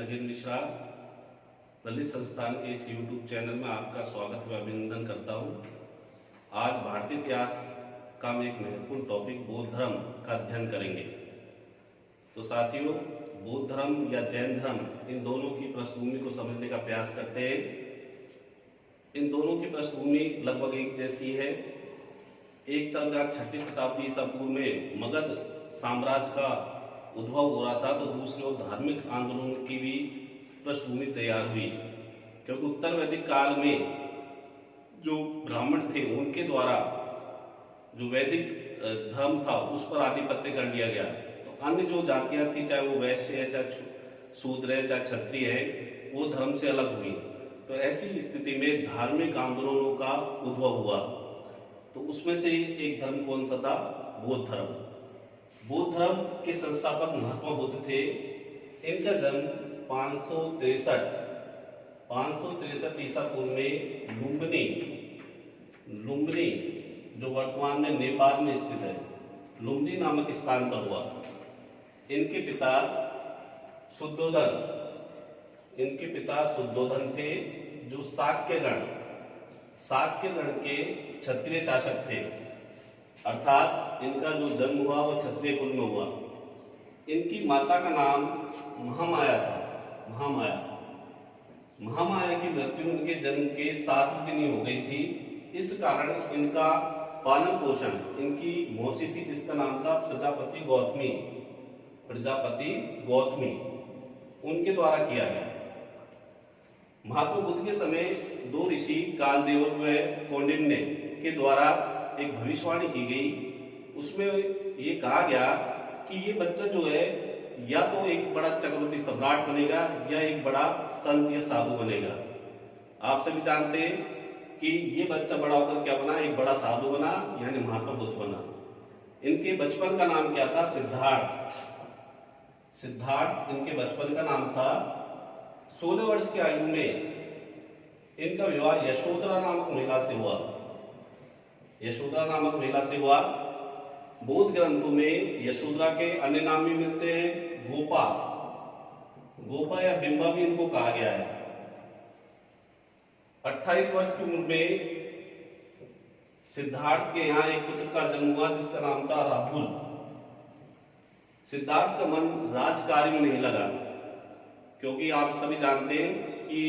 खगेन मिश्रा ललित संस्थान के इस यूट्यूब चैनल में आपका स्वागत व अभिनंदन करता हूँ। आज भारतीय इतिहास का हम एक महत्वपूर्ण टॉपिक बौद्ध धर्म का अध्ययन करेंगे। तो साथियों, बौद्ध धर्म या जैन धर्म, इन दोनों की पृष्ठभूमि को समझने का प्रयास करते हैं। इन दोनों की पृष्ठभूमि लगभग एक जैसी है। एक तरफ 6वीं शताब्दी ईसा पूर्व में मगध साम्राज्य का उद्भव हो रहा था, तो दूसरी ओर धार्मिक आंदोलन की भी पृष्ठभूमि तैयार हुई, क्योंकि उत्तर वैदिक काल में जो ब्राह्मण थे उनके द्वारा जो वैदिक धर्म था उस पर आधिपत्य कर लिया गया। तो अन्य जो जातियां थी, चाहे वो वैश्य है, चाहे शूद्र है, चाहे क्षत्रिय है, वो धर्म से अलग हुई। तो ऐसी स्थिति में धार्मिक आंदोलनों का उद्भव हुआ। तो उसमें से एक धर्म कौन सा था? बौद्ध धर्म। बौद्ध धर्म के संस्थापक महात्मा बुद्ध थे। इनका जन्म 563 ईसा पूर्व में लुम्बिनी जो वर्तमान में नेपाल में स्थित है, लुम्बिनी नामक स्थान पर हुआ। इनके पिता शुद्धोधन थे, जो शाक्य गण के क्षत्रिय शासक थे। अर्थात इनका जो जन्म हुआ वो क्षत्रिय कुल में हुआ। इनकी माता का नाम महामाया था। महामाया की मृत्यु उनके जन्म के 7वें दिन ही हो गई थी। इस कारण इनका पालन पोषण इनकी मौसी थी, जिसका नाम था प्रजापति गौतमी, उनके द्वारा किया गया। महात्मा बुद्ध के समय 2 ऋषि कालदेव व कौंडिन्य के द्वारा एक भविष्यवाणी की गई। उसमें ये कहा गया कि ये बच्चा जो है या तो एक बड़ा चक्रवर्ती सम्राट बनेगा या एक बड़ा संत या साधु बनेगा। आप सभी जानते हैं कि ये बच्चा बड़ा होकर क्या बना? एक बड़ा साधु बना, यानी महात्मा बुद्ध बना। इनके बचपन का नाम क्या था? सिद्धार्थ इनके बचपन का नाम था। 16 वर्ष की आयु में इनका विवाह यशोधरा नामक महिला से हुआ। बौद्ध ग्रंथों में यशोधरा के अन्य नाम भी मिलते हैं। गोपा या बिंबा भी इनको कहा गया है। 28 वर्ष की उम्र में सिद्धार्थ के यहाँ एक पुत्र का जन्म हुआ, जिसका नाम था राहुल। सिद्धार्थ का मन राजकार्य में नहीं लगा, क्योंकि आप सभी जानते हैं कि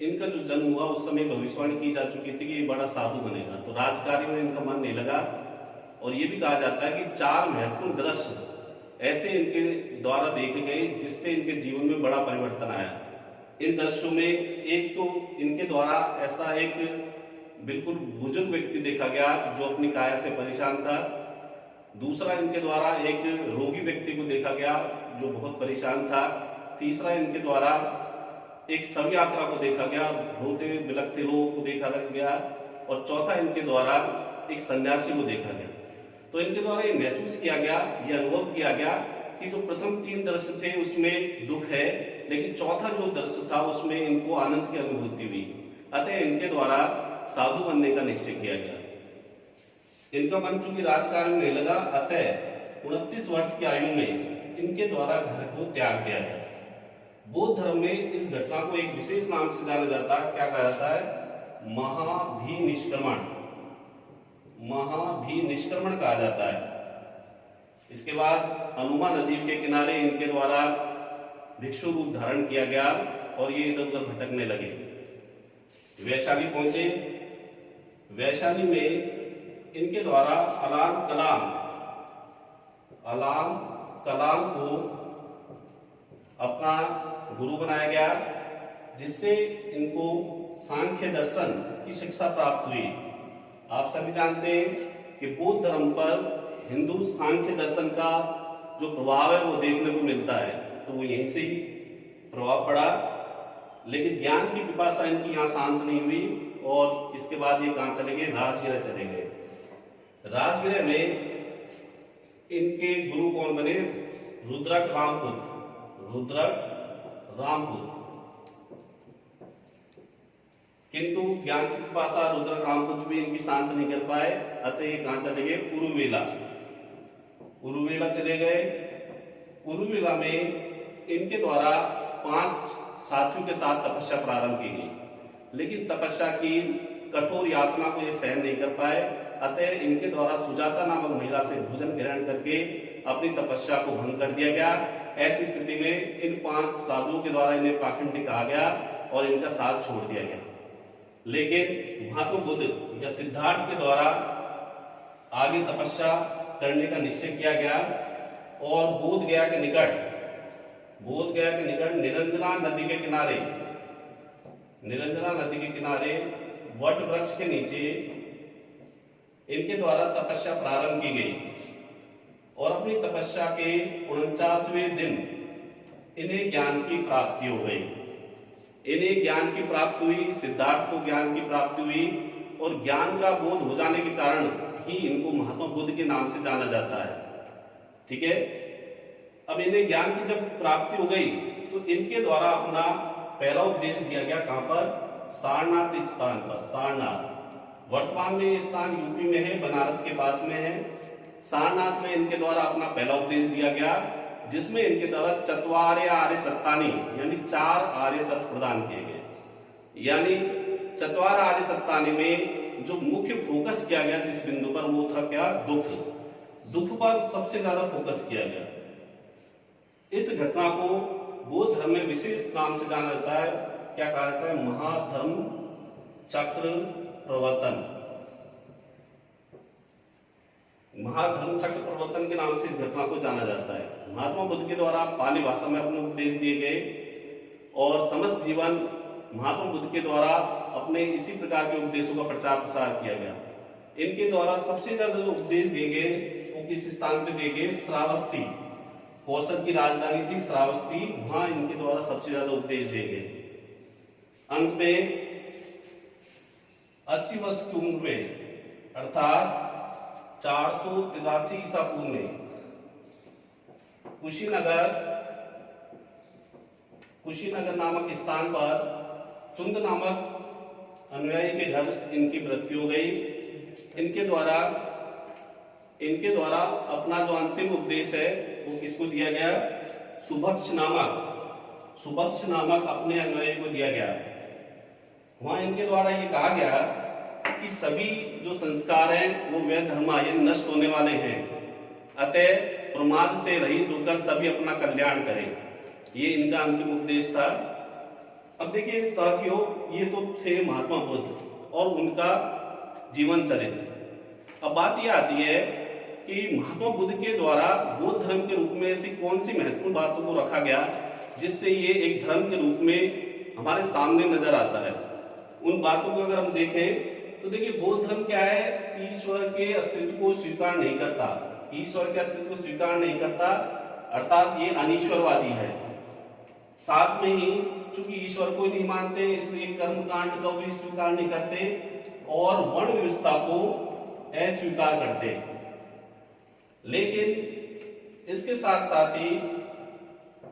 इनका जो जन्म हुआ उस समय भविष्यवाणी की जा चुकी थी कि ये बड़ा साधु बनेगा। तो राजकार्य में इनका मन नहीं लगा। और ये भी कहा जाता है कि 4 महत्वपूर्ण दृश्य ऐसे इनके द्वारा देखे गए जिससे इनके जीवन में बड़ा परिवर्तन आया। इन दृश्यों में एक तो इनके द्वारा ऐसा एक बिल्कुल बुजुर्ग व्यक्ति देखा गया जो अपनी काया से परेशान था। दूसरा, इनके द्वारा एक रोगी व्यक्ति को देखा गया जो बहुत परेशान था। तीसरा, इनके द्वारा एक शव यात्रा को देखा गया, रोते बिलखते लोगों को देखा गया। और चौथा, इनके द्वारा एक सन्यासी को देखा गया। तो इनके द्वारा ये महसूस किया गया, ये अनुभव किया गया कि जो प्रथम 3 दृश्य थे उसमें दुख है, लेकिन चौथा जो दृश्य था उसमें इनको आनंद की अनुभूति हुई। अतः इनके द्वारा साधु बनने का निश्चय किया गया। इनका मन चूंकि राजकार्य में नहीं लगा, अतः 29 वर्ष की आयु में इनके द्वारा घर को त्याग दिया गया। बौद्ध धर्म में इस घटना को एक विशेष नाम से जाना जाता है। क्या कहा जाता है? महाभिनिष्क्रमण कहा जाता है। इसके बाद अनुमा नदी के किनारे इनके द्वारा भिक्षु रूप धारण किया गया और ये इधर उधर भटकने लगे। वैशाली पहुंचे। वैशाली में इनके द्वारा अलाम कलाम को अपना गुरु बनाया गया, जिससे इनको सांख्य दर्शन की शिक्षा प्राप्त हुई। आप सभी जानते हैं कि बौद्ध धर्म पर हिंदू सांख्य दर्शन का जो प्रभाव है वो देखने को मिलता है, तो वो यहीं से ही प्रभाव पड़ा। लेकिन ज्ञान की पिपासा इनकी यहाँ शांत नहीं हुई और इसके बाद ये कहाँ चले गए? राजगृह चले गए। राजगृह में इनके गुरु कौन बने? रुद्रक रामपुत्र। किंतु ज्ञान की पिपासा रुद्रक रामपुत्र भी इनकी शांत नहीं कर पाए। अतः ये कहाँ चले गए? उरुवेला चले गए। उरुवेला में इनके द्वारा 5 साथियों के साथ तपस्या प्रारंभ की गई, लेकिन तपस्या की कठोर यातना को ये सहन नहीं कर पाए। अतः इनके द्वारा सुजाता नामक महिला से भोजन ग्रहण करके अपनी तपस्या को भंग कर दिया गया। ऐसी स्थिति में इन 5 साधुओं के द्वारा इन्हें पाखंडी कहा गया और इनका साथ छोड़ दिया गया। लेकिन महात्मा बुद्ध या सिद्धार्थ के द्वारा आगे तपस्या करने का निश्चय किया गया और बोध गया के निकट निरंजना नदी के किनारे वट वृक्ष के नीचे इनके द्वारा तपस्या प्रारंभ की गई और अपनी तपस्या के 49वें दिन इन्हें ज्ञान की प्राप्ति हो गई। इन्हें ज्ञान की प्राप्ति हुई, सिद्धार्थ को ज्ञान की प्राप्ति हुई और ज्ञान का बोध हो जाने के कारण ही इनको महात्मा बुद्ध के नाम से जाना जाता है। ठीक है, अब इन्हें ज्ञान की जब प्राप्ति हो गई तो इनके द्वारा अपना पहला उपदेश दिया गया। कहां पर? सारनाथ स्थान पर। सारनाथ वर्तमान में ये स्थान यूपी में है, बनारस के पास में है। सारनाथ में इनके द्वारा अपना पहला उपदेश दिया गया, जिसमें इनके द्वारा चत्वारे आर्य सत्तानी यानी 4 आर्य सत्य प्रदान किए गए। यानी चत्वार आर्य सत्तानी में जो मुख्य फोकस किया गया जिस बिंदु पर, वो था क्या? दुख पर सबसे ज्यादा फोकस किया गया। इस घटना को बौद्ध धर्म में विशेष नाम से जाना जाता है। क्या कहा जाता है? महाधर्म चक्र प्रवर्तन। महाधर्म चक्र प्रवर्तन के नाम से इस घटना को जाना जाता है। महात्मा बुद्ध के द्वारा पाली भाषा में अपने उपदेश दिए गए और समस्त जीवन महात्मा बुद्ध के द्वारा अपने इसी प्रकार के उपदेशों का प्रचार प्रसार किया गया। इनके द्वारा सबसे ज्यादा जो उपदेश दिए गए वो किस स्थान पे दिए गए? श्रावस्ती। कौशल की राजधानी थी श्रावस्ती, वहां इनके द्वारा सबसे ज्यादा उपदेश दिए गए। अंत में 80 वर्ष की उम्र में अर्थात 483 ईसा पूर्व में कुशीनगर नामक स्थान पर चुंद नामक अनुयायी के घर इनकी मृत्यु हो गई। इनके द्वारा अपना जो अंतिम उपदेश है वो किसको दिया गया? सुभक्ष नामक अपने अनुयायी को दिया गया। वहां इनके द्वारा ये कहा गया कि सभी जो संस्कार हैं वो वह धर्मायन नष्ट होने वाले हैं, अतः प्रमाद से रहित होकर सभी अपना कल्याण करें। ये इनका अंतिम उपदेश था। अब देखिए साथियों, ये तो थे महात्मा बुद्ध और उनका जीवन चरित्र। अब बात यह आती है कि महात्मा बुद्ध के द्वारा बौद्ध धर्म के रूप में ऐसी कौन सी महत्वपूर्ण बातों को रखा गया जिससे ये एक धर्म के रूप में हमारे सामने नजर आता है। उन बातों को अगर हम देखें तो देखिए, बौद्ध धर्म क्या है? ईश्वर के अस्तित्व को स्वीकार नहीं करता। ईश्वर के अस्तित्व को स्वीकार नहीं करता अर्थात ये अनीश्वरवादी है। साथ में ही चूंकि ईश्वर को नहीं मानते इसलिए कर्मकांड को भी स्वीकार नहीं करते और वर्ण व्यवस्था को अस्वीकार करते। लेकिन इसके साथ साथ ही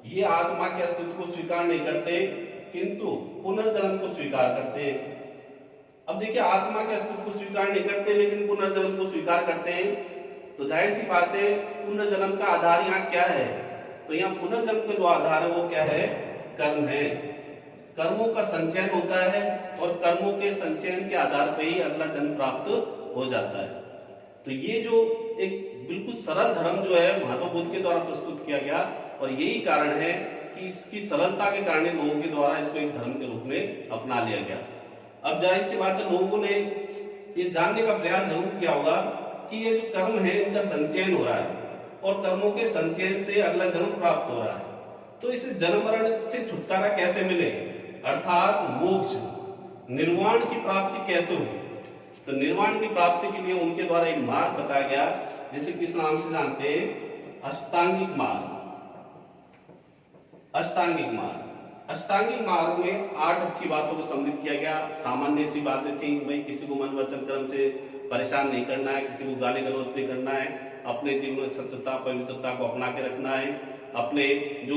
ये आत्मा के अस्तित्व को स्वीकार नहीं करते किंतु पुनर्जन्म को स्वीकार करते। अब देखिए, आत्मा के अस्तित्व को स्वीकार नहीं करते लेकिन पुनर्जन्म को स्वीकार करते हैं, तो जाहिर सी बात है पुनर्जन्म का आधार यहाँ क्या है? तो यहाँ पुनर्जन्म का जो आधार है वो क्या है? कर्म है। कर्मों का संचयन होता है और कर्मों के संचयन के आधार पर ही अगला जन्म प्राप्त हो जाता है। तो ये जो एक बिल्कुल सरल धर्म जो है महात्मा बुद्ध के द्वारा प्रस्तुत किया गया और यही कारण है कि इसकी सरलता के कारण लोगों के द्वारा इसको एक धर्म के रूप में अपना लिया गया। अब जाहिर सी बात है लोगों ने ये जानने का प्रयास जरूर किया होगा कि ये जो कर्म है इनका संचयन हो रहा है और कर्मों के संचयन से अगला जन्म प्राप्त हो रहा है, तो इस जन्म मरण से छुटकारा कैसे मिले अर्थात मोक्ष निर्वाण की प्राप्ति कैसे हो? तो निर्वाण की प्राप्ति के लिए उनके द्वारा एक मार्ग बताया गया जिसे किस नाम से जानते हैं? अष्टांगिक मार्ग। अष्टांगिक मार्ग में 8 अच्छी बातों को सम्मिलित किया गया। सामान्य सी बातें थी, भाई किसी को मन वचन कर्म से परेशान नहीं करना है, किसी को गाली गलौज नहीं करना है, अपने जीवन में सत्यता पवित्रता को अपना के रखना है, अपने जो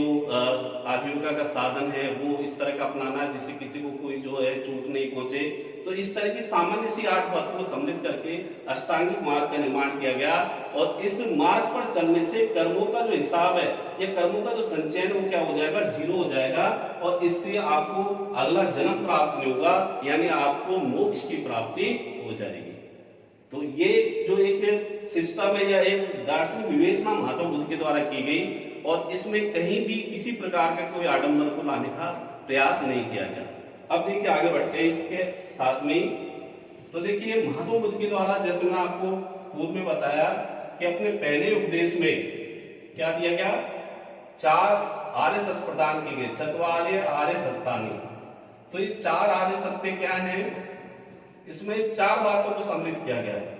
आजीविका का साधन है वो इस तरह का अपनाना है जिससे किसी को कोई जो है चोट नहीं पहुंचे, तो इस तरह की सामान्य सी 8 बातों को सम्मिलित करके अष्टांगिक मार्ग का निर्माण किया गया। और इस मार्ग पर चलने से कर्मों का जो हिसाब है या कर्मों का जो संचयन वो क्या हो जाएगा, जीरो हो जाएगा, और इससे आपको अगला जन्म प्राप्त नहीं होगा, यानी आपको मोक्ष की प्राप्ति हो जाएगी। तो ये जो एक सिस्टम है या एक दार्शनिक विवेचना महात्मा बुद्ध के द्वारा की गई, और इसमें कहीं भी किसी प्रकार का कोई आडंबर को लाने का प्रयास नहीं किया गया। अब देखिए आगे बढ़ते हैं इसके साथ में। तो देखिए महात्मा बुद्ध के द्वारा, जैसे मैंने आपको पूर्व में बताया कि अपने पहले उपदेश में क्या दिया गया, 4 आर्य सत्य प्रदान किए गए, चत्वार्य आर्य सत्यानि। तो ये 4 आर्य सत्य क्या हैं, इसमें 4 बातों को सम्मिलित किया गया है,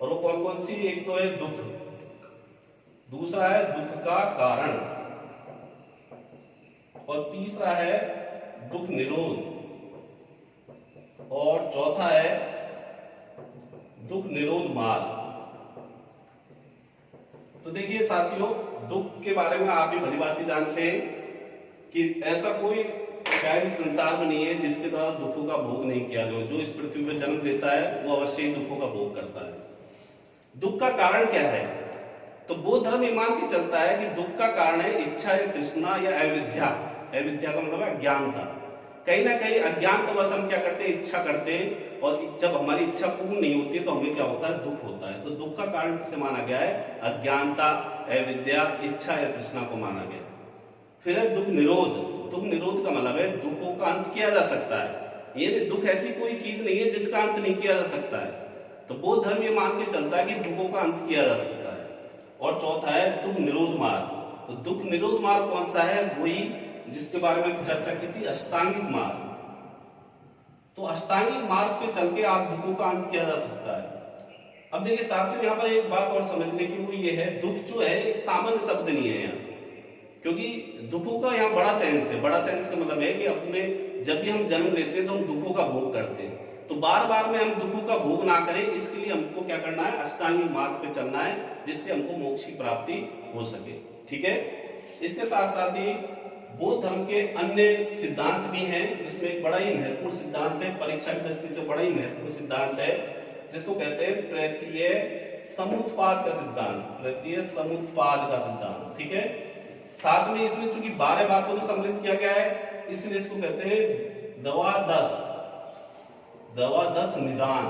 और वो कौन कौन सी, एक तो है दुख, दूसरा है दुख का कारण, और तीसरा है दुख निरोध, और चौथा है दुख निरोध मार्ग। तो देखिए साथियों, दुख के बारे में आप भी भली भांति जानते हैं कि ऐसा कोई शायद इस संसार में नहीं है जिसके द्वारा दुखों का भोग नहीं किया जाए। जो इस पृथ्वी पर जन्म लेता है वो अवश्य ही दुखों का भोग करता है। दुख का कारण क्या है, तो बौद्ध धर्म ये मान के चलता है कि दुख का कारण है इच्छा या तृष्णा या अविद्या। अविद्या का मतलब है अज्ञानता। कहीं ना कहीं अज्ञानतावश हम क्या करते हैं, इच्छा करते हैं, और जब हमारी इच्छा पूर्ण नहीं होती है तो हमें क्या होता है, दुख होता है। तो दुख का कारण किसे माना गया है, अज्ञानता, अविद्या, इच्छा या तृष्णा को माना गया। फिर है दुख निरोध। दुख निरोध का मतलब है दुखों का अंत किया जा सकता है। ये दुख ऐसी कोई चीज नहीं है जिसका अंत नहीं किया जा सकता है। तो बौद्ध धर्म ये मान के चलता है कि दुखों का अंत किया जा सकता है। और चौथा है दुख निरोध मार्ग। तो दुख निरोध मार्ग कौन सा है, वही जिसके बारे में चर्चा की थी, अष्टांगिक मार्ग। तो अष्टांगिक मार्ग पे चल के आप दुखों का अंत किया जा सकता है। अब देखिए साथियों, यहाँ पर एक बात और समझने की, वो ये है, दुख जो है एक सामान्य शब्द नहीं है यहाँ, क्योंकि दुखों का यहाँ बड़ा सेंस है। बड़ा सेंस का मतलब है कि अपने जब भी हम जन्म लेते हैं तो हम दुखों का भोग करते हैं। तो बार बार में हम दुखों का भोग ना करें, इसके लिए हमको क्या करना है, अष्टांगिक मार्ग पे चलना है, जिससे हमको मोक्ष की प्राप्ति हो सके। ठीक है। इसके साथ साथ ही बौद्ध धर्म के अन्य सिद्धांत भी हैं, जिसमें एक बड़ा ही महत्वपूर्ण सिद्धांत है, परीक्षा की दृष्टि से बड़ा ही महत्वपूर्ण सिद्धांत है, जिसको कहते हैं प्रत्यय समुत्पाद का सिद्धांत। प्रत्यय समुत्पाद का सिद्धांत। ठीक है। साथ में इसमें चूंकि 12 बातों को सम्मिलित किया गया है, इसलिए इसको कहते हैं द्वादश निदान।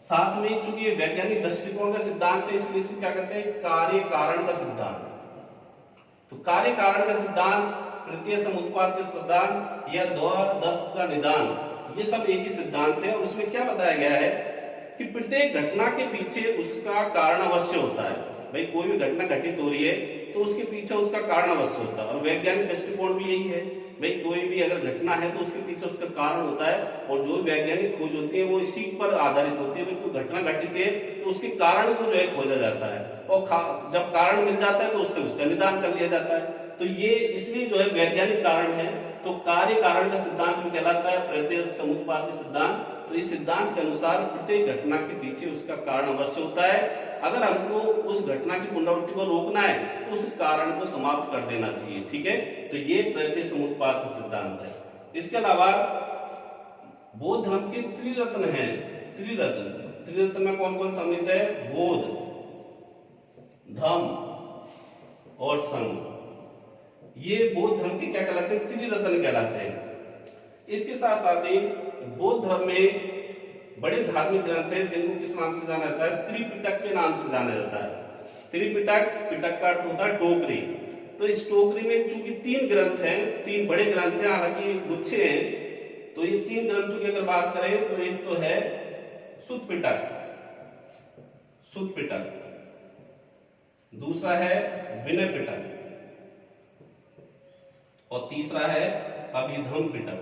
साथ में चूंकि ये वैज्ञानिक दृष्टिकोण का सिद्धांत है, इसलिए इसको क्या कहते हैं, कार्य कारण का सिद्धांत। तो कार्य कारण का सिद्धांत, प्रत्यय समुत्पाद का सिद्धांत या द्वादश का निदान, ये सब एक ही सिद्धांत है। और उसमें क्या बताया गया है कि प्रत्येक घटना के पीछे उसका कारण अवश्य होता है। भाई कोई भी घटना घटित हो रही है तो उसके पीछे उसका कारण अवश्य होता है, और वैज्ञानिक दृष्टिकोण भी यही है। भाई कोई भी अगर घटना है तो उसके पीछे उसका कारण होता है, और जो वैज्ञानिक खोज होती है वो इसी पर आधारित होती है। भाई कोई घटना घटित है तो उसके कारण को जो है खोजा जाता है, और जब कारण मिल जाता है तो उससे उसका निदान कर लिया जाता है। तो ये इसलिए जो है वैज्ञानिक कारण है। तो कार्य कारण का सिद्धांत भी कहलाता है प्रत्यय समुत्पाद का सिद्धांत। तो इस सिद्धांत के अनुसार प्रत्येक घटना के पीछे उसका कारण अवश्य होता है। अगर हमको उस घटना की पुनरावृत्ति को रोकना है तो उस कारण को समाप्त कर देना चाहिए। ठीक है। तो ये प्रत्यय समुत्पाद का सिद्धांत है। इसके अलावा बौद्ध धर्म के त्रिरत्न हैं। त्रिरत्न में कौन कौन सम्मिलित है, बोध, धम्म और संघ। ये बौद्ध धर्म के क्या कहलाते हैं, त्रिरत्न कहलाते हैं। इसके साथ साथ ही बौद्ध धर्म में बड़े धार्मिक ग्रंथ हैं, जिनको किस नाम से जाना जाता है, त्रिपिटक के नाम से जाना जाता है। त्रिपिटक, पिटक का अर्थ होता है टोकरी। तो इस टोकरी में चूंकि 3 ग्रंथ हैं, 3 बड़े ग्रंथ हैं, हालांकि गुच्छे हैं। तो ये 3 ग्रंथों की अगर बात करें तो एक तो है सुत्त पिटक, दूसरा है विनय पिटक, और तीसरा है अभिधम पिटक।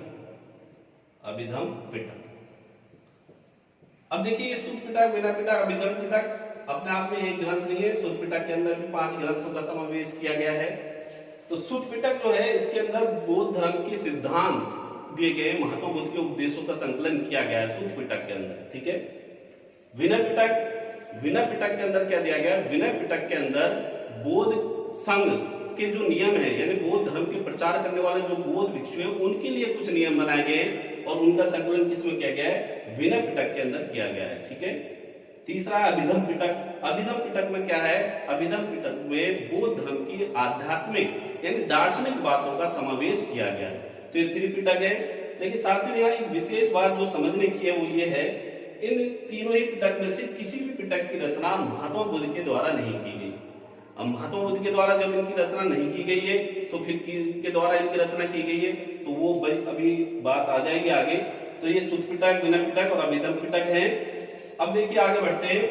अब देखिए ये सुत्त पिटक, विनय पिटक, अभिधम पिटक अपने आप में एक ग्रंथ नहीं है। सुत्त पिटक के अंदर भी 5 ग्रंथों का समावेश किया गया है। तो सुत्त पिटक जो है, इसके अंदर बौद्ध धर्म के सिद्धांत दिए गए, महात्मा बुद्ध के उपदेशों का संकलन किया गया है सुत्त पिटक के अंदर। ठीक है। विनय पिटक के अंदर क्या दिया गया, विनय पिटक के अंदर बौद्ध संघ के जो नियम है, यानी बौद्ध धर्म के प्रचार करने वाले जो बौद्ध भिक्षु हैं उनके लिए कुछ नियम बनाए गए हैं और उनका संकलन किसमें किया गया है? विनय पिटक के अंदर किया गया है। ठीक है। तीसरा है अभिधम पिटक। अभिधम पिटक में क्या है? अभिधम पिटक में बौद्ध धर्म की आध्यात्मिक यानी दार्शनिक बातों का समावेश किया गया है। तो ये त्रिपिटक है। लेकिन साथ ही यहाँ एक विशेष बात जो समझने की है वो ये है, इन तीनों ही पिटक में से किसी भी पिटक की रचना महात्मा बुद्ध के द्वारा नहीं की गई। अब महात्मा बुद्ध के द्वारा जब इनकी रचना नहीं की गई है तो फिर किसके द्वारा इनकी रचना की गई है? तो वो अभी बात आ जाएगी आगे। तो ये सुत्त पिटक, विनय पिटक और अभिधम पिटक है। अब देखिए आगे बढ़ते हैं।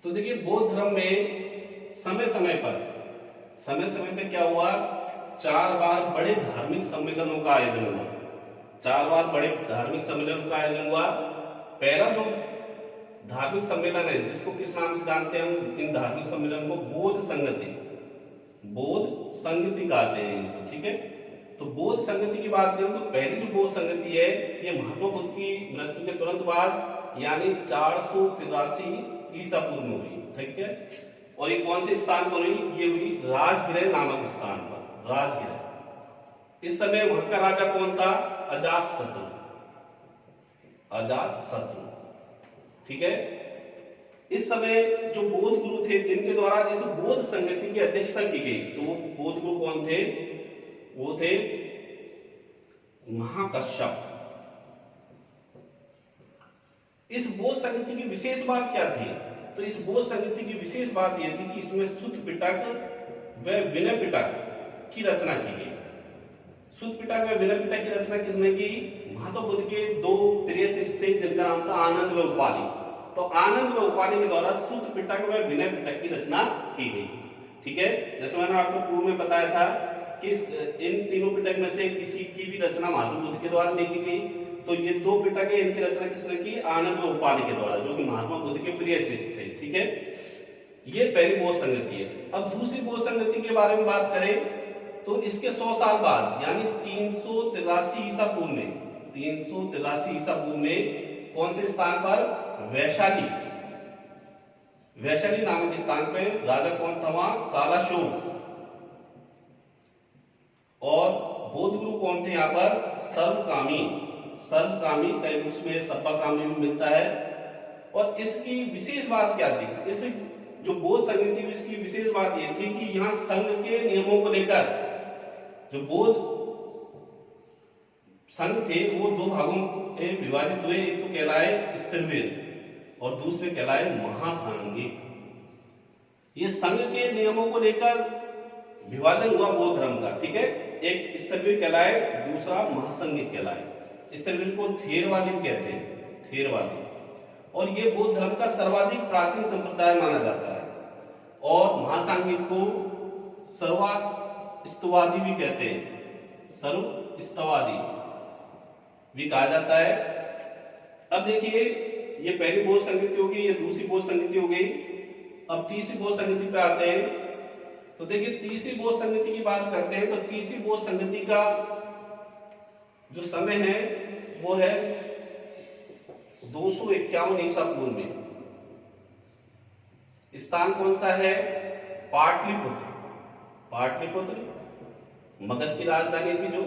तो देखिए बौद्ध धर्म में समय समय पे क्या हुआ? 4 बार बड़े धार्मिक सम्मेलनों का आयोजन हुआ। 4 बार बड़े धार्मिक सम्मेलनों का आयोजन हुआ। पहला जो धार्मिक सम्मेलन है जिसको किस नाम से जानते हैं हम? इन धार्मिक सम्मेलन को बौद्ध संगति कहते हैं। ठीक है। तो बौद्ध संगति की बात करें तो पहली जो बौद्ध संगति है ये महात्मा बुद्ध की मृत्यु के तुरंत बाद यानी 483 ईसा पूर्व में हुई। ठीक है। और ये कौन से स्थान पर हुई? ये हुई राजगृह नामक स्थान पर। राजगृह। इस समय वहां का राजा कौन था? अजातशत्रु। ठीक है। इस समय जो बौद्ध गुरु थे जिनके द्वारा इस बौद्ध संगति की अध्यक्षता की गई, तो वो बौद्ध गुरु कौन थे? वो थे महाकश्यप। इस बौद्ध संगति की विशेष बात क्या थी? तो इस बौद्ध संगति की विशेष बात यह थी कि इसमें सुत्त पिटक व विनय पिटक की रचना की गई। सुत्त पिटक व विनय पिटक की रचना किसने की? महात्मा बुद्ध के 2 प्रिय शिष्य थे जिनका नाम था आनंद व उपाली। तो आनंद व उपाली के द्वारा सुत्त पिटक व विनय पिटक की रचना की गई। ठीक है। जैसे मैंने आपको पूर्व में बताया था कि इन तीनों पिटक में से किसी की भी रचना महात्मा बुद्ध के द्वारा नहीं की गई। तो ये 2 पिटक है, इनकी रचना किसने की? आनंद व उपाली के द्वारा, जो कि महात्मा बुद्ध के प्रिय शिष्य थे। ठीक है। ये पहली बौद्ध संगति है। अब दूसरी बौद्ध संगति के बारे में बात करें तो इसके 100 साल बाद यानी 383 ईसा पूर्व में, 383 ईसा पूर्व में कौन से स्थान पर? वैशाली नामक स्थान पर राजा कौन था वहां? कालाशोक। और बौद्ध गुरु कौन थे यहाँ पर? सर्वकामी, कई बुक्स में सर्वकामी भी मिलता है। और इसकी विशेष बात क्या थी? इस जो बौद्ध संगति थी इसकी विशेष बात यह थी कि यहाँ संघ के नियमों को लेकर जो बौद्ध संघ थे वो 2 भागों में विभाजित हुए। एक तो कहलाए स्थिरवीर और दूसरे कहलाए महासांगिक। ये संघ के नियमों को लेकर विभाजन हुआ बौद्ध धर्म का। ठीक है। एक स्थिरवीर कहलाए, दूसरा महासांगिक कहलाए। स्थिरवीर को थेरवादी कहते हैं, थेरवादी। और ये बौद्ध धर्म का सर्वाधिक प्राचीन संप्रदाय माना जाता है। और महासांगिक को सर्वास्तवादी भी कहते हैं, सर्वस्तवादी भी कहा जाता है। अब देखिए ये पहली बौद्ध संगति हो गई, ये दूसरी बौद्ध संगति हो गई। अब तीसरी बौद्ध संगति पे आते हैं। तो देखिए तीसरी बौद्ध संगति की बात करते हैं तो तीसरी बौद्ध संगति का जो समय है वो है 251 ईसा पूर्व में। स्थान कौन सा है? पाटलिपुत्र, मगध की राजधानी थी जो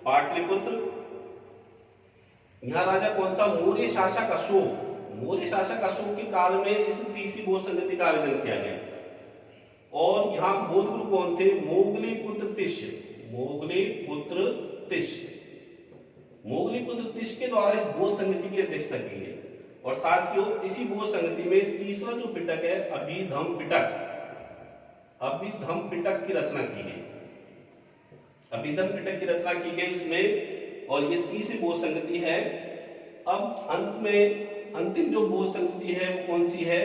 पाटलिपुत्र। यहां राजा कौन था? मौर्य शासक अशोक। मौर्य शासक अशोक के काल में इस तीसरी बौद्ध संगति का आयोजन किया गया। और यहाँ बौद्ध गुरु कौन थे? मोगलीपुत्र तिष्य के द्वारा इस बौद्ध संगति की अध्यक्षता की गई। और साथियों इसी बौद्ध संगति में तीसरा जो पिटक है अभिधम पिटक की रचना की गई। अभिधम पिटक की रचना की गई इसमें, और ये तीसरी बौद्ध संगति है। अब अंत में अंतिम जो बौद्ध संगति है वो कौन सी है?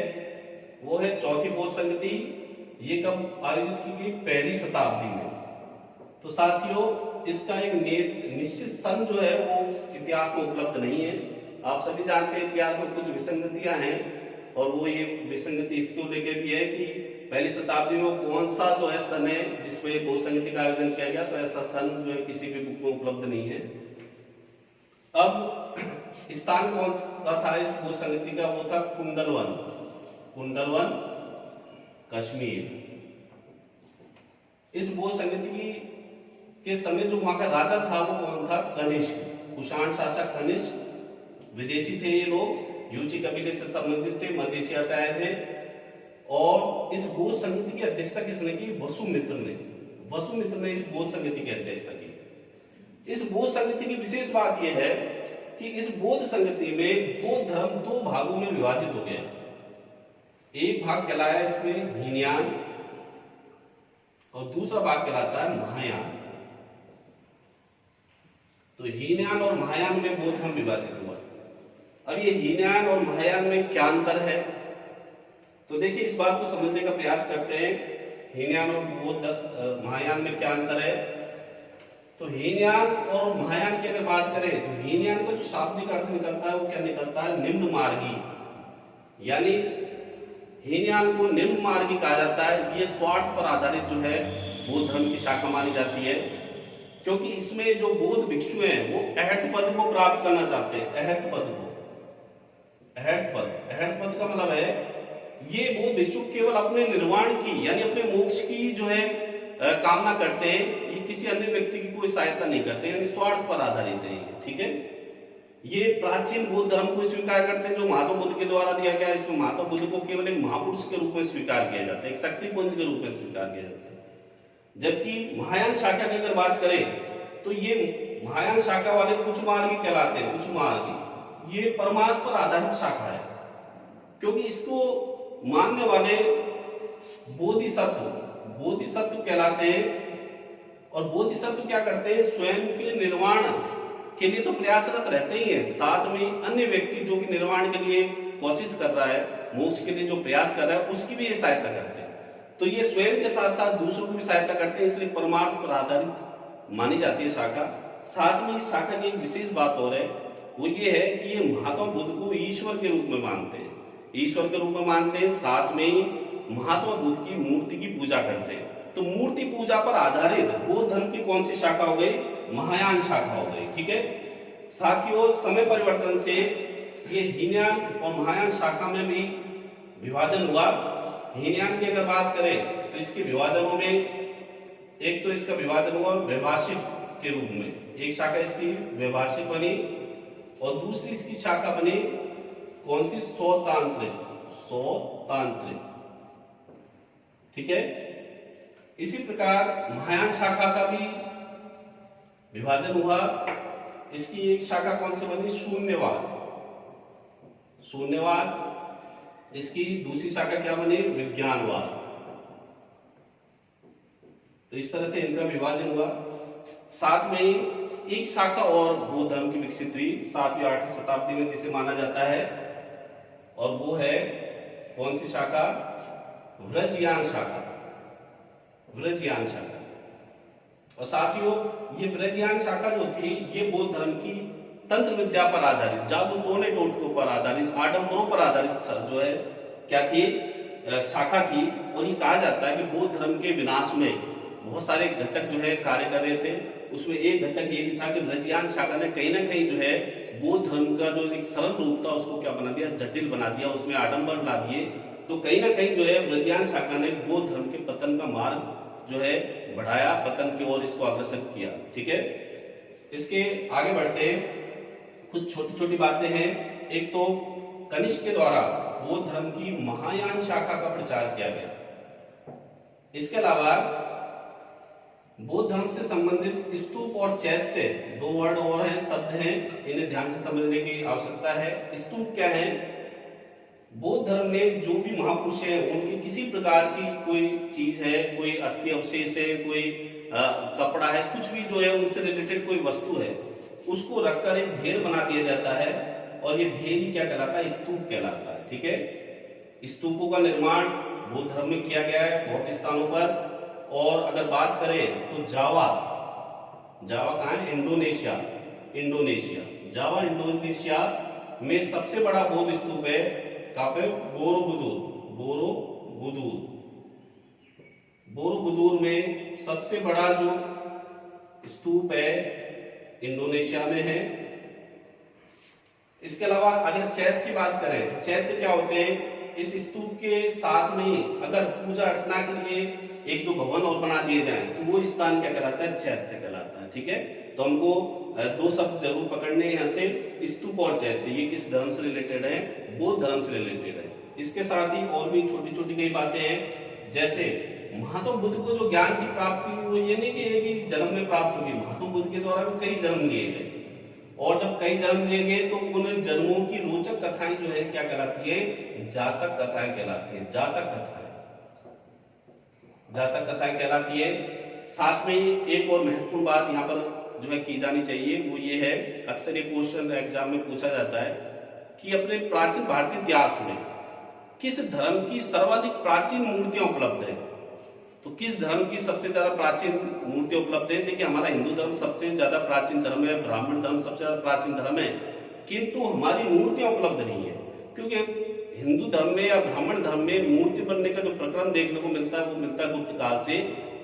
वो है चौथी बौद्ध संगति। ये कब आयोजित की गई? 1वीं शताब्दी में। तो साथियों इसका एक निश्चित सन जो है वो इतिहास में उपलब्ध नहीं है। आप सभी जानते हैं इतिहास में कुछ विसंगतियां हैं, और वो ये विसंगति इसको लेकर भी है कि 1वीं शताब्दी में कौन सा जो है सन है जिसमें बौद्ध संगति का आयोजन किया गया। तो ऐसा सन जो है किसी भी बुक में उपलब्ध नहीं है। अब स्थान कौन सा था इस बौद्ध संगति का? वो था कुंडलवन, कश्मीर। इस बौद्ध संगति के समय जो वहां का राजा था वो कौन था? कनिष्क, कुषाण शासक कनिष्क। विदेशी थे ये लोग, यूची कबीले से संबंधित थे, मध्य एशिया से आए थे। और इस बौद्ध संगति की अध्यक्षता किसने की? वसुमित्र ने। वसुमित्र ने इस बौद्ध संगति की अध्यक्षता की। इस बौद्ध संगति की विशेष बात यह है कि इस बौद्ध संगति में बौद्ध धर्म दो भागों में विभाजित हो गया। एक भाग कहलाया इसमें हीनयान और दूसरा भाग कहलाता है महायान। तो हीनयान और महायान में बौद्ध धर्म विभाजित हुआ। अब ये हीनयान और महायान में क्या अंतर है? तो देखिए इस बात को समझने का प्रयास करते हैं। हीनयान और बौद्ध महायान में क्या अंतर है? तो हीनयान और महायान की अगर बात करें तो हीनयान का जो शाब्दिक अर्थ निकलता है वो क्या निकलता है? निम्न मार्गी। यानी हीनयान को निम्न मार्गी कहा जाता है। ये स्वार्थ पर आधारित जो है बौद्ध धर्म की शाखा मानी जाती है, क्योंकि इसमें जो बौद्ध भिक्षु हैं वो अहत पद को प्राप्त करना चाहते हैं। अहत पद को, अहत पद का मतलब है ये बौद्ध भिक्षु केवल अपने निर्वाण की यानी अपने मोक्ष की जो है कामना करते हैं। ये किसी अन्य व्यक्ति की कोई सहायता नहीं करते, यानी स्वार्थ पर आधारित है। ठीक है, ये प्राचीन बौद्ध धर्म को स्वीकार करते हैं जो महात्मा बुद्ध के द्वारा दिया गया। इसमें महात्मा बुद्ध को केवल एक महापुरुष के रूप में स्वीकार किया जाता है, एक शक्तिपुंज के रूप में स्वीकार किया जाता है। जबकि महायान शाखा की अगर बात करें तो ये महायान शाखा वाले कुछ मार्गी कहलाते हैं। कुछ मार्गी ये परमार्थ पर आधारित शाखा है, क्योंकि इसको मानने वाले बोधिसत्व कहलाते हैं। और बोधिसत्व क्या करते हैं? स्वयं के निर्वाण के लिए तो प्रयासरत रहते ही हैं, साथ में अन्य व्यक्ति जो कि निर्वाण के लिए कोशिश कर रहा है, मोक्ष के लिए जो प्रयास कर रहा है, उसकी भी ये सहायता करते हैं। तो ये स्वयं के साथ साथ दूसरों की भी सहायता करते हैं, इसलिए परमार्थ पर आधारित मानी जाती है शाखा। साथ में इस शाखा की एक विशेष बात और है, वो ये है कि ये महात्मा बुद्ध को ईश्वर के रूप में मानते हैं। ईश्वर के रूप में मानते हैं, साथ में ही महात्मा बुद्ध की मूर्ति की पूजा करते हैं। तो मूर्ति पूजा पर आधारित बौद्ध धर्म की कौन सी शाखा हो गई? महायान शाखा हो गई। ठीक है साथियों, समय परिवर्तन से ये हीनयान और महायान शाखा में भी विभाजन हुआ। हीनयान की अगर बात करें तो इसके विभाजनों में एक तो इसका विभाजन हुआ वैभाषिक के रूप में, एक शाखा इसकी वैभाषिक बनी और दूसरी इसकी शाखा बनी कौन सी? सौतांत्रिक। ठीक है, इसी प्रकार महायान शाखा का भी विभाजन हुआ। इसकी एक शाखा कौन सी बनी? शून्यवाद। इसकी दूसरी शाखा क्या बनी? विज्ञानवाद। तो इस तरह से इनका विभाजन हुआ। साथ में ही एक शाखा और बौद्ध धर्म की विकसित हुई 7वीं 8वीं शताब्दी में, जिसे माना जाता है, और वो है कौन सी शाखा? व्रजयान शाखा। और साथियों ये व्रजयान शाखा जो थी ये बौद्ध धर्म की तंत्र विद्या पर आधारित, जादू टोने टोटकों पर आधारित, आडंबरों पर आधारित जो है क्या थी? शाखा थी। और ये कहा जाता है कि बौद्ध धर्म के विनाश में बहुत सारे घटक जो है कार्य कर रहे थे। उसमें एक घटक ये भी था कि व्रजयान शाखा ने कहीं ना कहीं जो है बौद्ध धर्म का जो एक सरल रूप था उसको क्या बना दिया? जटिल बना दिया, उसमें आडंबर ला दिए। तो कहीं ना कहीं जो है व्रजयान शाखा ने बौद्ध धर्म के पतन का मार्ग जो है बढ़ाया, पतन की ओर इसको अग्रसर किया। ठीक है, इसके आगे बढ़ते हैं। कुछ छोटी छोटी बातें हैं। एक तो कनिष्क के द्वारा बौद्ध धर्म की महायान शाखा का प्रचार किया गया। इसके अलावा बौद्ध धर्म से संबंधित स्तूप और चैत्य, दो वर्ड और हैं, शब्द हैं, इन्हें ध्यान से समझने की आवश्यकता है। स्तूप क्या है? बौद्ध धर्म में जो भी महापुरुष हैं उनकी किसी प्रकार की कोई चीज है, कोई अस्थि अवशेष है, कोई कपड़ा है, कुछ भी जो है उनसे रिलेटेड कोई वस्तु है, उसको रखकर एक ढेर बना दिया जाता है और ये ढेर ही क्या कहलाता है? स्तूप कहलाता है। ठीक है, स्तूपों का निर्माण बौद्ध धर्म में किया गया है बहुत स्थानों पर। और अगर बात करें तो जावा कहाँ है? इंडोनेशिया। जावा इंडोनेशिया में सबसे बड़ा बौद्ध स्तूप है कहाँ पे? बोरोबुदुर में सबसे बड़ा जो स्तूप है इंडोनेशिया में है। इसके अलावा अगर चैत्य की बात करें तो चैत्य क्या होते हैं? इस स्तूप के साथ में अगर पूजा अर्चना के लिए एक दो भवन और बना दिए जाएं तो वो स्थान क्या कहलाता है, चैत्य कहलाता है। ठीक है, तो हमको दो शब्द जरूर पकड़ने हैं यहाँ से, स्तूप और चैत्य। ये किस धर्म से रिलेटेड है, बौद्ध धर्म से रिलेटेड है। इसके साथ ही और भी छोटी छोटी कई बातें हैं, जैसे महात्मा बुद्ध को जो ज्ञान की प्राप्ति हुई, वो ये नहीं कि एक ही जन्म में प्राप्त होगी, महात्मा बुद्ध के द्वारा भी कई जन्म लिए गए, और जब कई जन्म लिए गए तो उन जन्मों की रोचक कथाएं जो है क्या कहलाती है, जातक कथाएं कहलाती है। जातक कथाएं कहलाती है। साथ में एक और महत्वपूर्ण बात यहाँ पर जो है की जानी चाहिए, वो ये है, अक्सर ये क्वेश्चन एग्जाम में पूछा जाता है कि अपने प्राचीन भारतीय इतिहास में किस धर्म की सर्वाधिक प्राचीन मूर्तियां उपलब्ध है। तो किस धर्म की सबसे ज्यादा प्राचीन मूर्तियां उपलब्ध है? देखिए, हमारा हिंदू धर्म सबसे ज्यादा प्राचीन धर्म है, ब्राह्मण धर्म सबसे ज्यादा प्राचीन धर्म है, किंतु हमारी मूर्तियां उपलब्ध नहीं है। क्योंकि हिंदू धर्म में या ब्राह्मण धर्म में मूर्ति बनने का जो प्रकरण देखने को मिलता है वो मिलता है गुप्त काल से,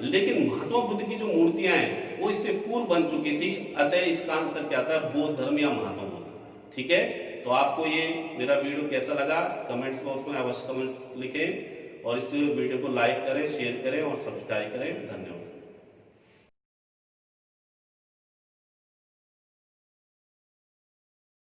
लेकिन महात्मा बुद्ध की जो मूर्तियां हैं वो इससे पूर्व बन चुकी थी। अतः इसका आंसर क्या आता है, बौद्ध धर्म या महात्मा बुद्ध। ठीक है, तो आपको ये मेरा वीडियो कैसा लगा कमेंट्स बॉक्स में अवश्य कमेंट लिखें, और इस वीडियो को लाइक करें, शेयर करें और सब्सक्राइब करें। धन्यवाद।